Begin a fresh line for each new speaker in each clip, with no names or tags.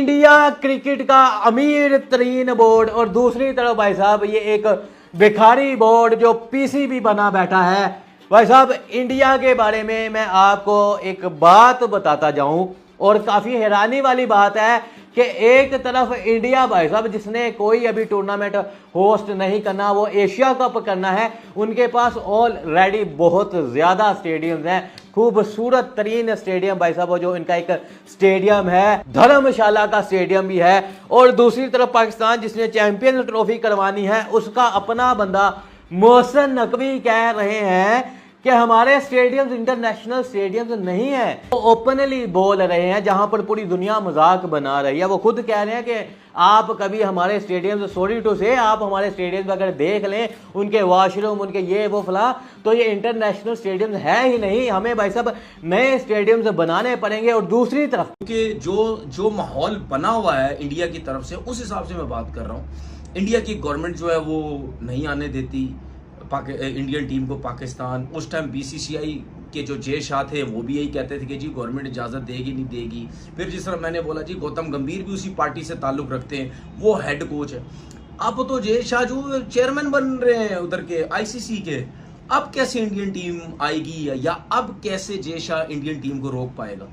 India cricket का अमीर तरीन बोर्ड और दूसरी तरफ भाई साहब ये एक भिखारी बोर्ड जो पीसीबी बना बैठा है। भाई साहब इंडिया के बारे में मैं आपको एक बात बताता जाऊं और काफ़ी हैरानी वाली बात है कि एक तरफ इंडिया भाई साहब जिसने कोई अभी टूर्नामेंट होस्ट नहीं करना, वो एशिया कप करना है, उनके पास ऑलरेडी बहुत ज़्यादा स्टेडियम्स हैं, खूबसूरत तरीन स्टेडियम भाई साहब, जो इनका एक स्टेडियम है धर्मशाला का स्टेडियम भी है। और दूसरी तरफ पाकिस्तान जिसने चैंपियंस ट्रॉफी करवानी है उसका अपना बंदा मोहसिन नकवी कह रहे हैं कि हमारे स्टेडियम्स इंटरनेशनल स्टेडियम्स नहीं है। वो ओपनली बोल रहे हैं जहां पर पूरी दुनिया मजाक बना रही है। वो खुद कह रहे हैं कि आप कभी हमारे स्टेडियम्स, सॉरी टू से, आप हमारे स्टेडियम्स अगर देख लें, उनके वॉशरूम, उनके ये वो फला, तो ये इंटरनेशनल स्टेडियम्स है ही नहीं। हमें भाई साहब नए स्टेडियम्स बनाने पड़ेंगे। और दूसरी तरफ
क्योंकि जो माहौल बना हुआ है इंडिया की तरफ से, उस हिसाब से मैं बात कर रहा हूँ। इंडिया की गवर्नमेंट जो है वो नहीं आने देती इंडियन टीम को पाकिस्तान। उस टाइम बीसीसीआई के जो जय शाह थे वो भी यही कहते थे कि जी गवर्नमेंट इजाज़त देगी नहीं देगी। फिर जिस तरह मैंने बोला जी गौतम गंभीर भी उसी पार्टी से ताल्लुक़ रखते हैं, वो हेड कोच है। अब तो जय शाह जो चेयरमैन बन रहे हैं उधर के आईसीसी के, अब कैसे इंडियन टीम आएगी या अब कैसे जय शाह इंडियन टीम को रोक पाएगा?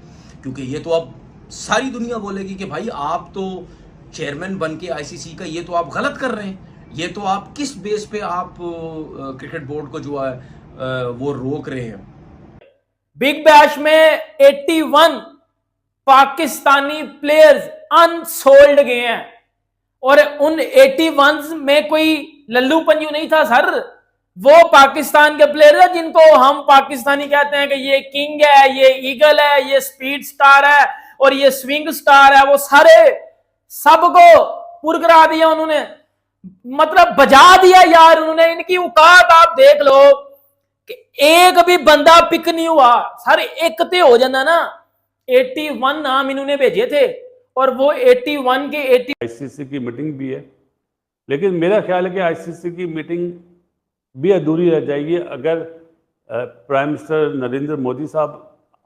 क्योंकि ये तो अब सारी दुनिया बोलेगी कि भाई आप तो चेयरमैन बन के आईसीसी का ये तो आप गलत कर रहे हैं, ये तो आप किस बेस पे आप क्रिकेट बोर्ड को जो है वो रोक रहे हैं।
बिग बैश में 81 पाकिस्तानी प्लेयर्स अनसोल्ड गए हैं और उन 81 में कोई लल्लू पंजू नहीं था सर। वो पाकिस्तान के प्लेयर है जिनको हम पाकिस्तानी कहते हैं कि ये किंग है, ये ईगल है, ये स्पीड स्टार है और ये स्विंग स्टार है। वो सारे सबको पुरकरा दिया उन्होंने, मतलब बजा दिया यार उन्होंने। इनकी औकात आप देख लो कि एक भी बंदा पिक नहीं हुआ सर। एक ते हो जाना ना, 81 नाम इन्होंने भेजे थे और वो 81 के 80।
आईसीसी की मीटिंग भी है, लेकिन मेरा ख्याल है कि आईसीसी की मीटिंग भी अधूरी रह जाएगी अगर प्राइम मिनिस्टर नरेंद्र मोदी साहब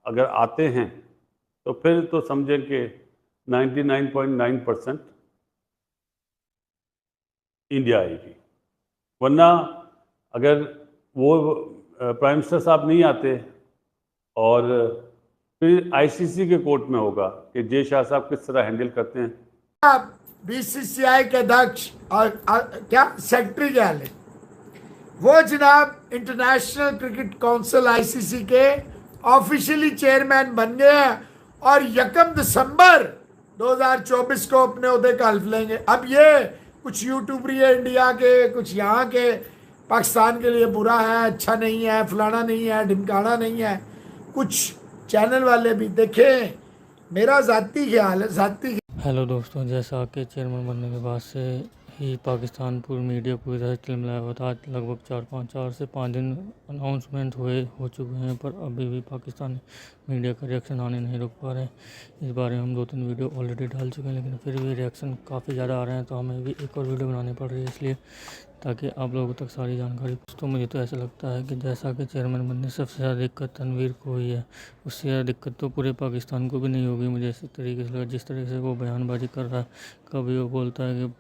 अगर आते हैं तो फिर तो समझें कि 99.9% इंडिया आएगी। वरना अगर वो प्राइम मिनिस्टर साहब नहीं आते और फिर आईसीसी के कोर्ट में होगा कि जय शाह साहब किस तरह हैंडल करते हैं।
बीसीसीआई के अध्यक्ष और क्या सेक्रेटरी क्या है वो जनाब इंटरनेशनल क्रिकेट काउंसिल आईसीसी के ऑफिशियली चेयरमैन बन गए हैं और 1 दिसंबर 2024 को अपने ओहदे का हल्फ लेंगे। अब ये कुछ यूट्यूबरी है इंडिया के, कुछ यहाँ के, पाकिस्तान के लिए बुरा है, अच्छा नहीं है, फलाना नहीं है, ढिमकाना नहीं है, कुछ चैनल वाले भी देखें। मेरा ज़ाती ख्याल है, ज़ाती।
हेलो दोस्तों, जैसा कि चेयरमैन बनने के बाद से ही पाकिस्तान पूरी मीडिया पूरी तरह चिलमिलाया हुआ था। आज लगभग 4 से 5 दिन अनाउंसमेंट हो चुके हैं, पर अभी भी पाकिस्तानी मीडिया का रिएक्शन आने नहीं रुक पा रहे हैं। इस बारे में हम 2-3 वीडियो ऑलरेडी डाल चुके हैं, लेकिन फिर भी रिएक्शन काफ़ी ज़्यादा आ रहे हैं, तो हमें भी एक और वीडियो बनानी पड़ रही है इसलिए, ताकि आप लोगों तक सारी जानकारी। तो मुझे तो ऐसा लगता है कि जैसा कि चेयरमैन बनने से सबसे ज़्यादा दिक्कत तनवीर को हुई है, उससे ज़्यादा दिक्कत तो पूरे पाकिस्तान को भी नहीं होगी। मुझे इस तरीके से लगा, जिस तरीके से वो बयानबाजी कर रहा है। कभी वो बोलता है कि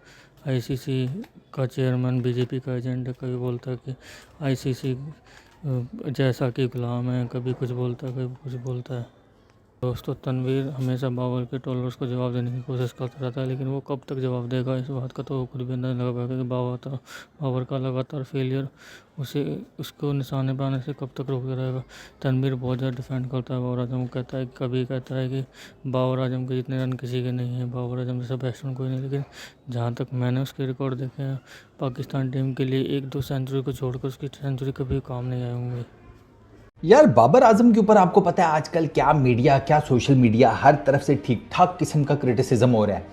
आईसीसी का चेयरमैन बीजेपी का एजेंट है, कभी बोलता है कि आईसीसी जैसा कि गुलाम है, कभी कुछ बोलता है, कभी कुछ बोलता है। दोस्तों, तनवीर हमेशा बाबर के ट्रोलर्स को जवाब देने की कोशिश करता रहता है, लेकिन वो कब तक जवाब देगा इस बात का तो खुद भी अंदाजा लगा पाएगा कि बाबर का लगातार फेलियर उसको निशाने पर आने से कब तक रोकता रहेगा। तनवीर बहुत ज़्यादा डिफेंड करता है बाबर आजम को, कभी कहता है कि बाबर आजम के जितने रन किसी के नहीं हैं, बाबर आजम जैसा बैट्समैन कोई नहीं। लेकिन जहाँ तक मैंने उसके रिकॉर्ड देखे हैं, पाकिस्तान टीम के लिए 1-2 सेंचुरी को छोड़कर उसकी सेंचुरी कभी काम नहीं आए होंगे।
यार बाबर आजम के ऊपर आपको पता है आजकल क्या मीडिया, क्या सोशल मीडिया, हर तरफ से ठीक ठाक किस्म का क्रिटिसिज्म हो रहा है।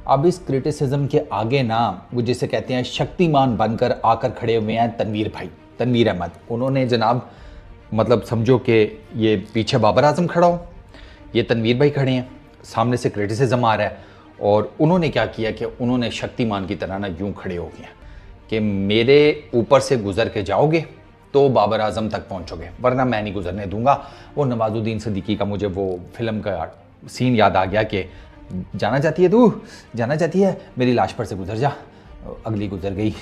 अब इस क्रिटिसिज्म के आगे ना वो जिसे कहते हैं शक्तिमान बनकर आकर खड़े हुए हैं तनवीर भाई, तनवीर अहमद। उन्होंने जनाब मतलब समझो कि ये पीछे बाबर आजम खड़ा हो, ये तनवीर भाई खड़े हैं, सामने से क्रिटिसिज्म आ रहा है, और उन्होंने क्या किया कि उन्होंने शक्तिमान की तरह ना यूँ खड़े हो गए कि मेरे ऊपर से गुजर के जाओगे तो बाबर आजम तक पहुंचोगे, वरना मैं नहीं गुजरने दूंगा। वो नवाजुद्दीन सिद्दीकी का मुझे वो फिल्म का सीन याद आ गया कि जाना चाहती है तू, जाना चाहती है, मेरी लाश पर से गुजर जा। अगली गुजर गई,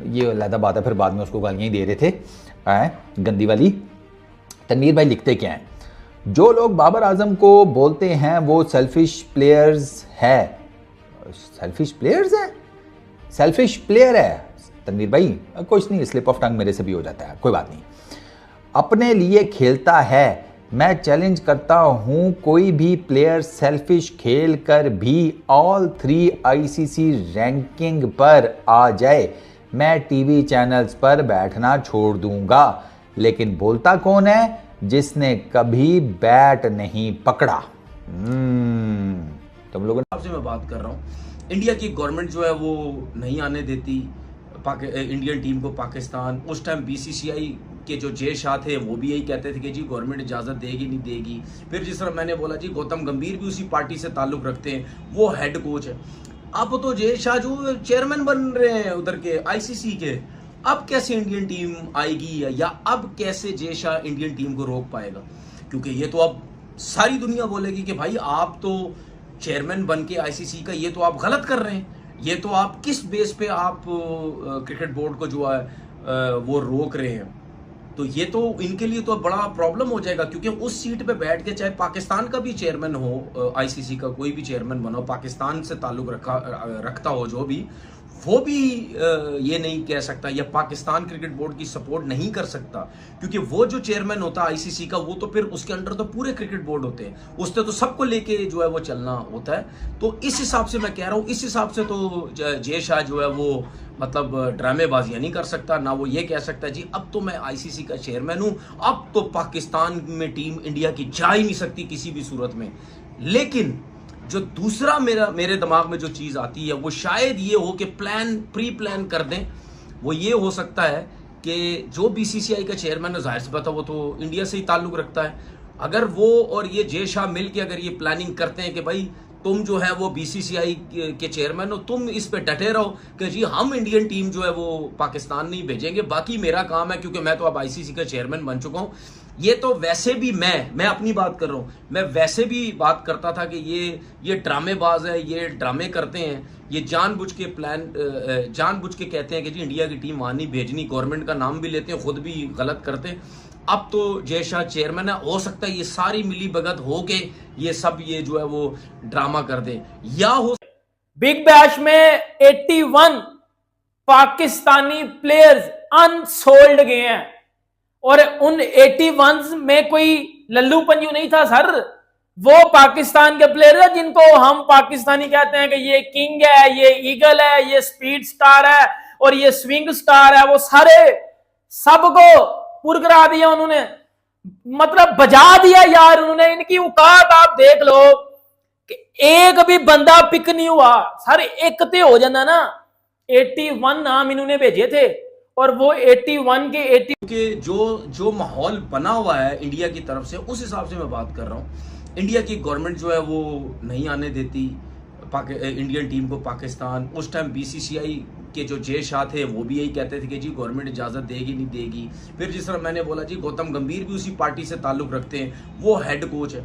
ये अलग बात है, फिर बाद में उसको गालियाँ ही दे रहे थे गंदी वाली। तनवीर भाई लिखते क्या हैं, जो लोग बाबर आजम को बोलते हैं वो सेल्फिश प्लेयर्स है। सेल्फिश प्लेयर्स है, सेल्फिश प्लेयर है तनवीर भाई, कुछ नहीं, स्लिप ऑफ टंग मेरे से भी हो जाता है, कोई बात नहीं। अपने लिए खेलता है, मैं चैलेंज करता हूं कोई भी प्लेयर सेल्फिश खेल कर भी ऑल 3 आईसीसी रैंकिंग पर आ जाए, मैं टीवी चैनल्स पर बैठना छोड़ दूंगा। लेकिन बोलता कौन है, जिसने कभी बैट नहीं पकड़ा। तुम लोगों
आपसे मैं बात कर रहा हूँ, इंडिया की गवर्नमेंट जो है वो नहीं आने देती इंडियन टीम को पाकिस्तान। उस टाइम बीसीसीआई के जो जय शाह थे वो भी यही कहते थे कि जी गवर्नमेंट इजाजत देगी नहीं देगी। फिर जिस तरह मैंने बोला जी गौतम गंभीर भी उसी पार्टी से ताल्लुक रखते हैं, वो हेड कोच है। अब तो जय शाह जो चेयरमैन बन रहे हैं उधर के आईसीसी के, अब कैसे इंडियन टीम आएगी या अब कैसे जय शाह इंडियन टीम को रोक पाएगा? क्योंकि ये तो अब सारी दुनिया बोलेगी कि भाई आप तो चेयरमैन बन के आईसीसी का ये तो आप गलत कर रहे हैं, ये तो आप किस बेस पे आप क्रिकेट बोर्ड को जो है वो रोक रहे हैं। तो ये तो इनके लिए तो बड़ा प्रॉब्लम हो जाएगा, क्योंकि उस सीट पे बैठ के चाहे पाकिस्तान का भी चेयरमैन हो, आईसीसी का कोई भी चेयरमैन बनो, पाकिस्तान से ताल्लुक रखता हो जो भी, वो भी ये नहीं कह सकता या पाकिस्तान क्रिकेट बोर्ड की सपोर्ट नहीं कर सकता, क्योंकि वो जो चेयरमैन होता है आईसीसी का वो तो फिर उसके अंडर तो पूरे क्रिकेट बोर्ड होते हैं, उससे तो सबको लेके जो है वो चलना होता है। तो इस हिसाब से मैं कह रहा हूँ, इस हिसाब से तो जय शाह जो है वो मतलब ड्रामेबाजियां नहीं कर सकता, ना वो ये कह सकता जी अब तो मैं आईसीसी का चेयरमैन हूं, अब तो पाकिस्तान में टीम इंडिया की जा ही नहीं सकती किसी भी सूरत में। लेकिन जो दूसरा मेरे दिमाग में जो चीज आती है वो शायद ये हो कि प्री प्लान कर दें। वो ये हो सकता है कि जो बीसीसीआई का चेयरमैन है, जाहिर सी बात है वो तो इंडिया से ही ताल्लुक रखता है, अगर वो और ये जय शाह मिल के अगर ये प्लानिंग करते हैं कि भाई तुम जो है वो बीसीसीआई के चेयरमैन हो, तुम इस पे डटे रहो कि जी हम इंडियन टीम जो है वो पाकिस्तान नहीं भेजेंगे, बाकी मेरा काम है क्योंकि मैं तो अब आईसीसी का चेयरमैन बन चुका हूं। ये तो वैसे भी मैं अपनी बात कर रहा हूं, मैं वैसे भी बात करता था कि ये ड्रामेबाज है, ये ड्रामे करते हैं, ये जानबूझ के कहते हैं कि जी इंडिया की टीम वहां नहीं भेजनी, गवर्नमेंट का नाम भी लेते हैं, खुद भी गलत करते हैं। अब तो जय शाह चेयरमैन है, हो सकता है ये सारी मिली भगत हो के ये सब ये जो है वो ड्रामा कर दे, या हो
बिग बैश में 81 पाकिस्तानी प्लेयर्स अनसोल्ड गए हैं और उन 81 में कोई लल्लू पंजू नहीं था सर, वो पाकिस्तान के प्लेयर है जिनको हम पाकिस्तानी कहते हैं कि ये किंग है, ये ईगल है, ये स्पीड स्टार है और ये स्विंग स्टार है। वो सारे सबको पुरगरा दिया उन्होंने, मतलब बजा दिया यार उन्होंने। इनकी औकात आप देख लो कि एक भी बंदा पिक नहीं हुआ सर, एक ते हो जाना ना। 81 नाम इन्होंने भेजे थे और वो 81 के 80
के जो माहौल बना हुआ है इंडिया की तरफ से, उस हिसाब से मैं बात कर रहा हूँ। इंडिया की गवर्नमेंट जो है वो नहीं आने देती इंडियन टीम को पाकिस्तान। उस टाइम बीसीसीआई के जो जय शाह थे वो भी यही कहते थे कि जी गवर्नमेंट इजाजत देगी नहीं देगी। फिर जिस तरह मैंने बोला जी गौतम गंभीर भी उसी पार्टी से ताल्लुक रखते हैं, वो हेड कोच है।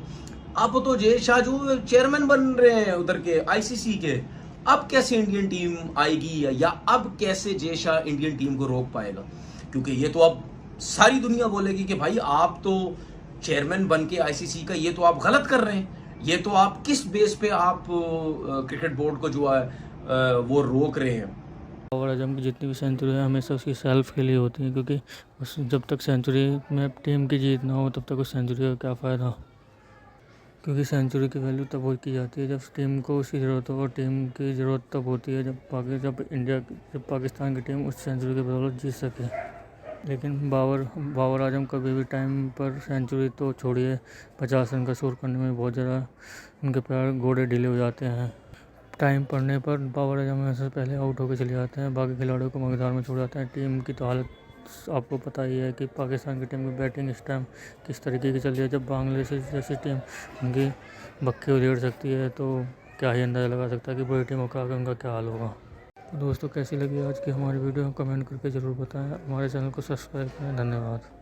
अब तो जय शाह जो चेयरमैन बन रहे हैं उधर के आईसीसी के, अब कैसे इंडियन टीम आएगी या अब कैसे जय शाह इंडियन टीम को रोक पाएगा? क्योंकि ये तो अब सारी दुनिया बोलेगी कि भाई आप तो चेयरमैन बन के आईसीसी का ये तो आप गलत कर रहे हैं, ये तो आप किस बेस पे आप क्रिकेट बोर्ड को जो है वो रोक रहे हैं।
बाबर आजम की जितनी भी सेंचुरी है हमेशा उसकी सेल्फ के लिए होती है, क्योंकि जब तक सेंचुरी में टीम की जीत ना हो तब तक उस सेंचुरी का क्या फ़ायदा, क्योंकि सेंचुरी की वैल्यू तब हो की जाती है जब टीम को उसकी ज़रूरत हो, और टीम की ज़रूरत तब होती है जब पाकिस्तान की टीम उस सेंचुरी के बदौलत जीत सके। लेकिन बाबर आजम कभी भी टाइम पर सेंचुरी तो छोड़िए, 50 रन का स्कोर करने में बहुत ज़्यादा उनके पैर घोड़े ढीले हो जाते हैं। टाइम पड़ने पर बाबर आजम हमेशा पहले आउट होकर चले जाते हैं, बाकी खिलाड़ियों को मकदार में छोड़ जाते हैं। टीम की तो हालत आपको पता ही है कि पाकिस्तान की टीम की बैटिंग इस टाइम किस तरीके की चल रही है। जब बांग्लादेश जैसी टीम उनकी बक्के उधेड़ सकती है तो क्या ही अंदाज़ा लगा सकता है कि बड़ी टीमों का आगे उनका क्या हाल होगा। तो दोस्तों कैसी लगी आज की हमारी वीडियो, कमेंट करके ज़रूर बताएं। हमारे चैनल को सब्सक्राइब करें। धन्यवाद।